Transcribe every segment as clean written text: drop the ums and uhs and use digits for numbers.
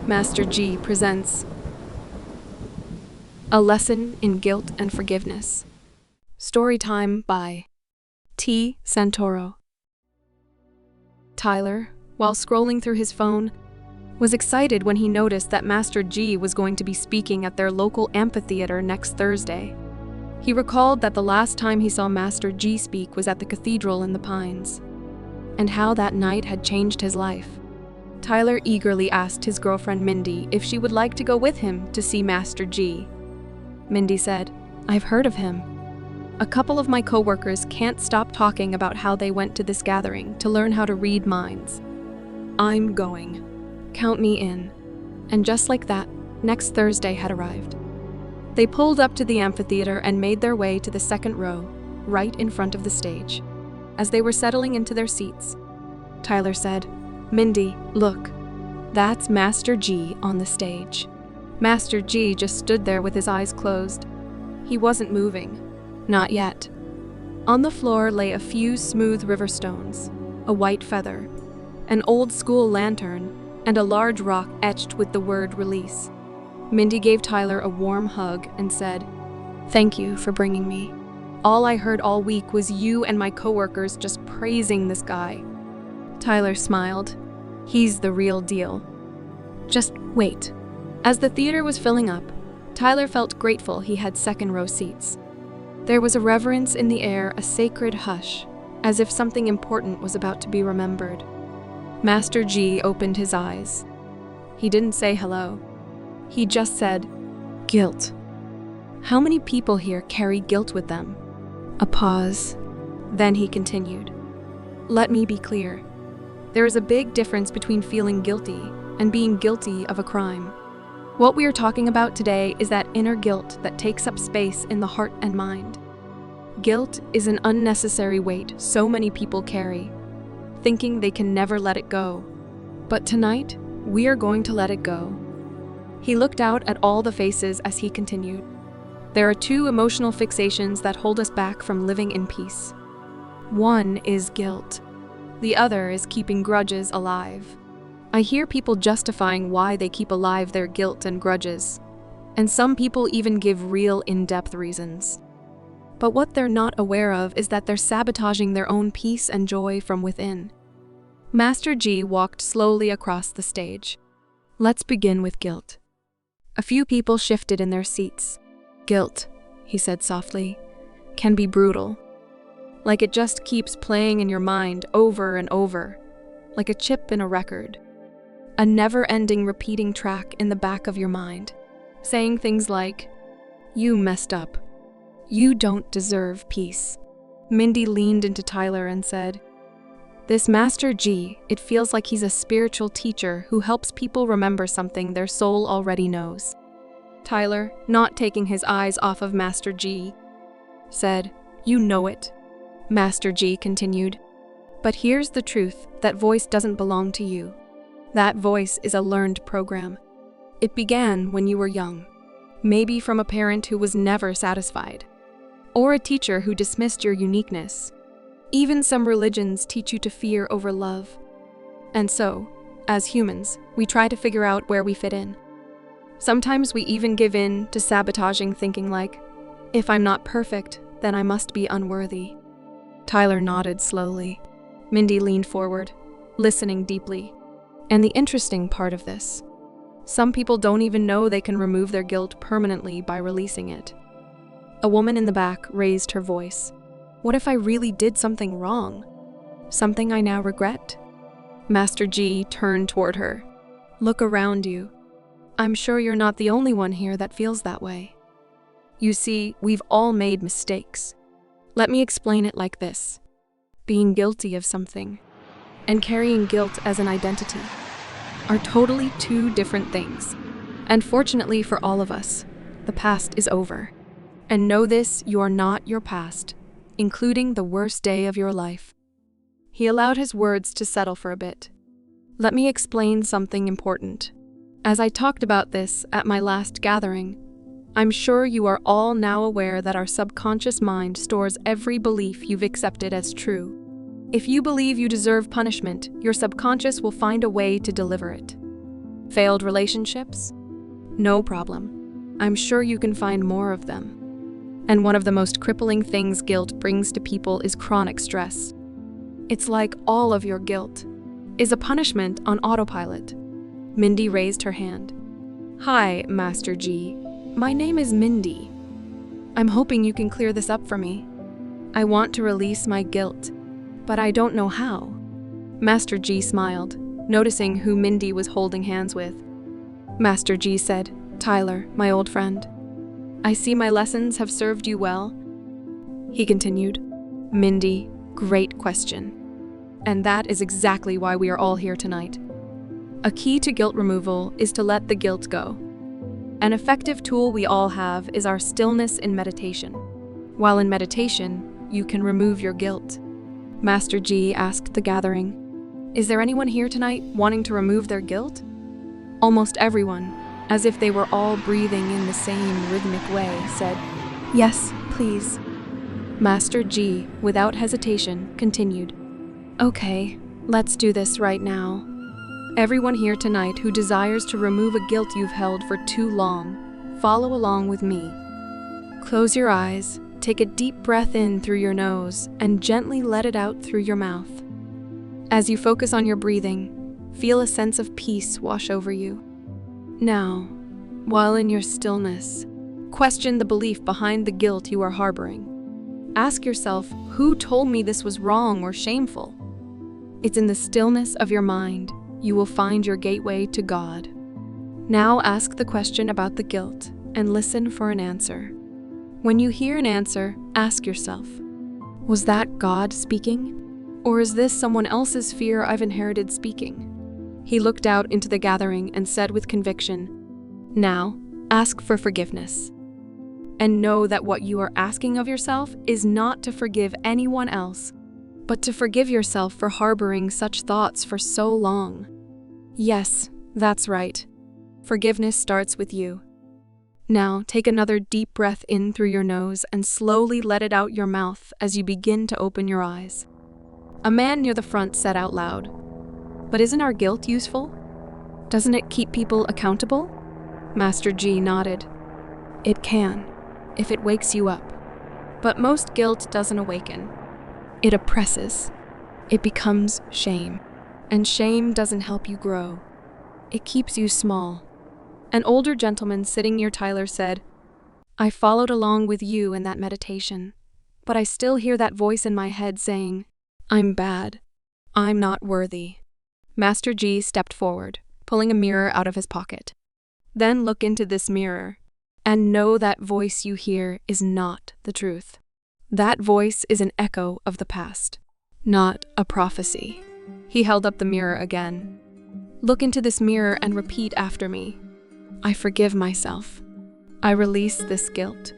Master G presents A Lesson in Guilt and Forgiveness. Storytime by T. Santoro. Tyler, while scrolling through his phone, was excited when he noticed that Master G was going to be speaking at their local amphitheater next Thursday. He recalled that the last time he saw Master G speak was at the cathedral in the Pines, and how that night had changed his life. Tyler eagerly asked his girlfriend Mindy if she would like to go with him to see Master G. Mindy said, "I've heard of him. A couple of my coworkers can't stop talking about how they went to this gathering to learn how to read minds. I'm going. Count me in." And just like that, next Thursday had arrived. They pulled up to the amphitheater and made their way to the second row, right in front of the stage. As they were settling into their seats, Tyler said, "Mindy, look, that's Master G on the stage." Master G just stood there with his eyes closed. He wasn't moving. Not yet. On the floor lay a few smooth river stones, a white feather, an old-school lantern, and a large rock etched with the word release. Mindy gave Tyler a warm hug and said, "Thank you for bringing me. All I heard all week was you and my coworkers just praising this guy." Tyler smiled. "He's the real deal. Just wait." As the theater was filling up, Tyler felt grateful he had second-row seats. There was a reverence in the air, a sacred hush, as if something important was about to be remembered. Master G opened his eyes. He didn't say hello. He just said, "Guilt. How many people here carry guilt with them?" A pause. Then he continued, "Let me be clear. There is a big difference between feeling guilty and being guilty of a crime. What we are talking about today is that inner guilt that takes up space in the heart and mind. Guilt is an unnecessary weight so many people carry, thinking they can never let it go. But tonight, we are going to let it go." He looked out at all the faces as he continued. "There are two emotional fixations that hold us back from living in peace. One is guilt. The other is keeping grudges alive. I hear people justifying why they keep alive their guilt and grudges, and some people even give real in-depth reasons. But what they're not aware of is that they're sabotaging their own peace and joy from within." Master G walked slowly across the stage. "Let's begin with guilt." A few people shifted in their seats. "Guilt," he said softly, "can be brutal. Like it just keeps playing in your mind over and over, like a chip in a record. A never-ending repeating track in the back of your mind, saying things like, 'You messed up. You don't deserve peace.'" Mindy leaned into Tyler and said, "This Master G, it feels like he's a spiritual teacher who helps people remember something their soul already knows." Tyler, not taking his eyes off of Master G, said, "You know it." Master G continued, "But here's the truth, that voice doesn't belong to you. That voice is a learned program. It began when you were young, maybe from a parent who was never satisfied, or a teacher who dismissed your uniqueness. Even some religions teach you to fear over love. And so, as humans, we try to figure out where we fit in. Sometimes we even give in to sabotaging thinking like, 'If I'm not perfect, then I must be unworthy.'" Tyler nodded slowly. Mindy leaned forward, listening deeply. "And the interesting part of this, some people don't even know they can remove their guilt permanently by releasing it." A woman in the back raised her voice. "What if I really did something wrong? Something I now regret?" Master G turned toward her. "Look around you. I'm sure you're not the only one here that feels that way. You see, we've all made mistakes. Let me explain it like this. Being guilty of something and carrying guilt as an identity are totally two different things. And fortunately for all of us, the past is over. And know this, you are not your past, including the worst day of your life." He allowed his words to settle for a bit. "Let me explain something important. As I talked about this at my last gathering, I'm sure you are all now aware that our subconscious mind stores every belief you've accepted as true. If you believe you deserve punishment, your subconscious will find a way to deliver it. Failed relationships? No problem. I'm sure you can find more of them. And one of the most crippling things guilt brings to people is chronic stress. It's like all of your guilt is a punishment on autopilot. Mindy raised her hand. Hi, Master G. My name is Mindy. I'm hoping you can clear this up for me. I want to release my guilt, but I don't know how. Master G smiled, noticing who Mindy was holding hands with. Master G said, Tyler, my old friend, I see my lessons have served you well. He continued, Mindy, great question. And that is exactly why we are all here tonight. A key to guilt removal is to let the guilt go. An effective tool we all have is our stillness in meditation. While in meditation, you can remove your guilt. Master G asked the gathering, Is there anyone here tonight wanting to remove their guilt? Almost everyone, as if they were all breathing in the same rhythmic way, said, Yes, please. Master G, without hesitation, continued, Okay, let's do this right now. Everyone here tonight who desires to remove a guilt you've held for too long, follow along with me. Close your eyes, take a deep breath in through your nose, and gently let it out through your mouth. As you focus on your breathing, feel a sense of peace wash over you. Now, while in your stillness, question the belief behind the guilt you are harboring. Ask yourself, who told me this was wrong or shameful? It's in the stillness of your mind you will find your gateway to God. Now ask the question about the guilt and listen for an answer. When you hear an answer, ask yourself, was that God speaking? Or is this someone else's fear I've inherited speaking? He looked out into the gathering and said with conviction, Now, ask for forgiveness. And know that what you are asking of yourself is not to forgive anyone else, but to forgive yourself for harboring such thoughts for so long. Yes, that's right. Forgiveness starts with you. Now, take another deep breath in through your nose and slowly let it out your mouth as you begin to open your eyes. A man near the front said out loud, But isn't our guilt useful? Doesn't it keep people accountable? Master G nodded. It can, if it wakes you up. But most guilt doesn't awaken. It oppresses. It becomes shame. And shame doesn't help you grow. It keeps you small. An older gentleman sitting near Tyler said, I followed along with you in that meditation, but I still hear that voice in my head saying, I'm bad. I'm not worthy. Master G stepped forward, pulling a mirror out of his pocket. Then look into this mirror, and know that voice you hear is not the truth. That voice is an echo of the past, not a prophecy. He held up the mirror again. Look into this mirror and repeat after me. I forgive myself. I release this guilt.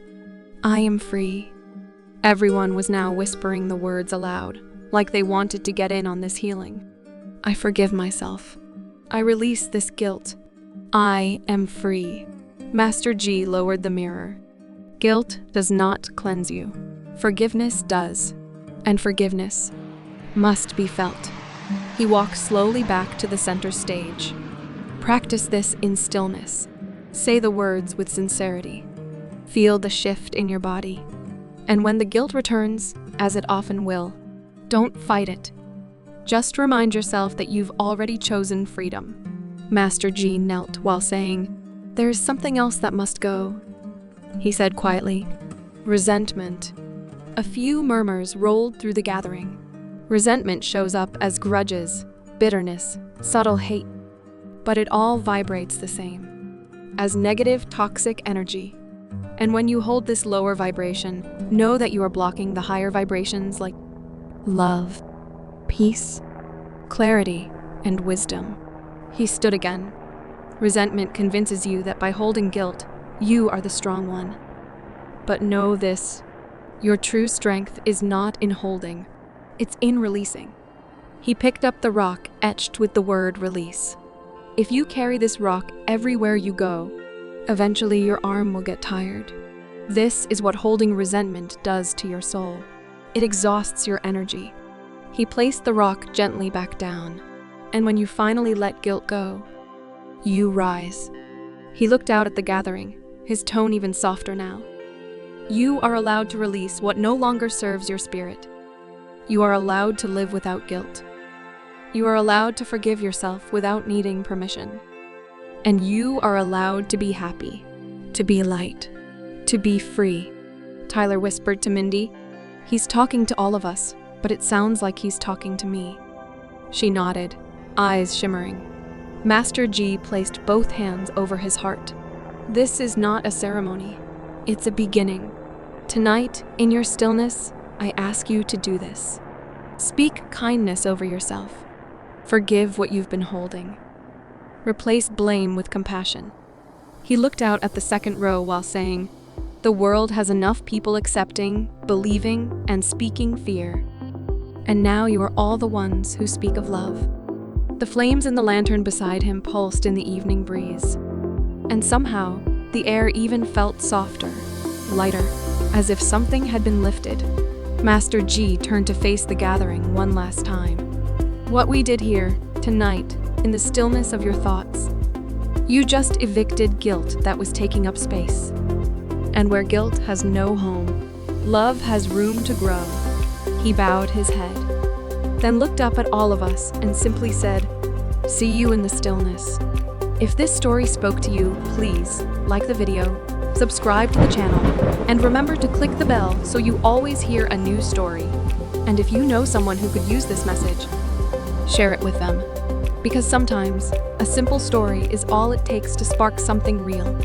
I am free. Everyone was now whispering the words aloud, like they wanted to get in on this healing. I forgive myself. I release this guilt. I am free. Master G lowered the mirror. Guilt does not cleanse you. Forgiveness does. And forgiveness must be felt. He walked slowly back to the center stage. Practice this in stillness. Say the words with sincerity. Feel the shift in your body. And when the guilt returns, as it often will, don't fight it. Just remind yourself that you've already chosen freedom. Master G knelt while saying, There is something else that must go. He said quietly, Resentment. A few murmurs rolled through the gathering. Resentment shows up as grudges, bitterness, subtle hate. But it all vibrates the same, as negative, toxic energy. And when you hold this lower vibration, know that you are blocking the higher vibrations like love, peace, clarity, and wisdom. He stood again. Resentment convinces you that by holding guilt, you are the strong one. But know this, your true strength is not in holding, it's in releasing. He picked up the rock etched with the word release. If you carry this rock everywhere you go, eventually your arm will get tired. This is what holding resentment does to your soul. It exhausts your energy. He placed the rock gently back down, and when you finally let guilt go, You rise. He looked out at the gathering, his tone even softer now. You are allowed to release what no longer serves your spirit. You are allowed to live without guilt. You are allowed to forgive yourself without needing permission. And you are allowed to be happy, to be light, to be free. Tyler whispered to Mindy. He's talking to all of us, but it sounds like he's talking to me. She nodded, eyes shimmering. Master G placed both hands over his heart. This is not a ceremony. It's a beginning. Tonight, in your stillness, I ask you to do this. Speak kindness over yourself. Forgive what you've been holding. Replace blame with compassion. He looked out at the second row while saying, "The world has enough people accepting, believing, and speaking fear. And now you are all the ones who speak of love." The flames in the lantern beside him pulsed in the evening breeze. And somehow, the air even felt softer, lighter, as if something had been lifted. Master G turned to face the gathering one last time. What we did here, tonight, in the stillness of your thoughts, you just evicted guilt that was taking up space. And where guilt has no home, love has room to grow. He bowed his head, then looked up at all of us and simply said, "See you in the stillness." If this story spoke to you, please like the video, subscribe to the channel, and remember to click the bell so you always hear a new story. And if you know someone who could use this message, share it with them. Because sometimes, a simple story is all it takes to spark something real.